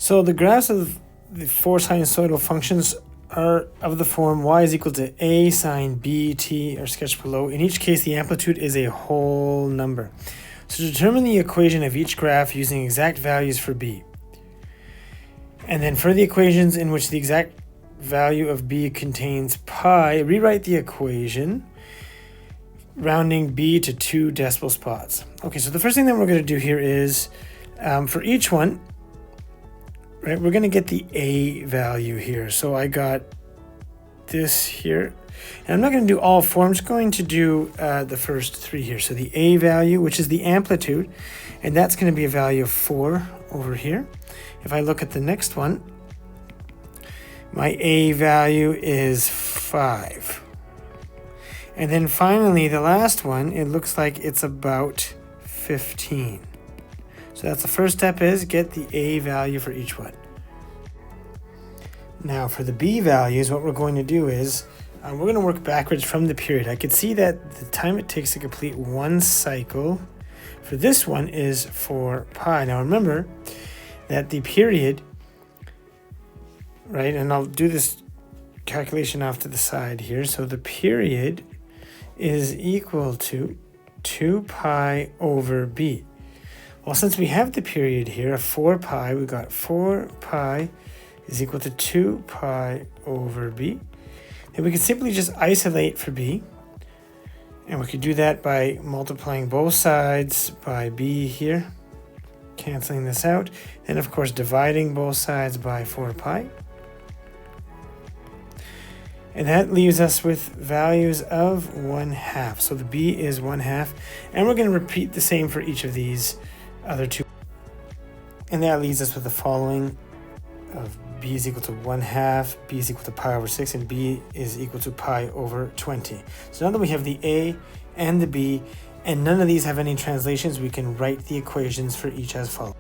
So the graphs of the four sinusoidal functions are of the form y is equal to a sine bt are sketched below. In each case, the amplitude is a whole number. So determine the equation of each graph using exact values for b. And then for the equations in which the exact value of b contains pi, rewrite the equation rounding b to 2 decimal spots. Okay, so the first thing that we're going to do here is for each one, right, we're going to get the a value here. So I got this here, and I'm not going to do all four. I'm just going to do the first three here. So the a value, which is the amplitude, and that's going to be a value of 4 over here. If I look at the next one, my a value is 5. And then finally, the last one, it looks like it's about 15. So that's the first step, is get the a value for each one. Now for the b values, what we're going to do is we're going to work backwards from the period. I could see that the time it takes to complete one cycle for this one is 4 pi. Now remember that the period, right, and I'll do this calculation off to the side here. So the period is equal to 2 pi over b. Well, since we have the period here of 4 pi, we got 4 pi is equal to 2 pi over b. And we can simply just isolate for b. And we could do that by multiplying both sides by b here, canceling this out. And of course, dividing both sides by 4 pi. And that leaves us with values of 1/2. So the b is 1/2. And we're going to repeat the same for each of these other two. And that leaves us with the following of b is equal to 1/2, b is equal to pi over 6, and b is equal to pi over 20. So now that we have the a and the b, and none of these have any translations, we can write the equations for each as follows.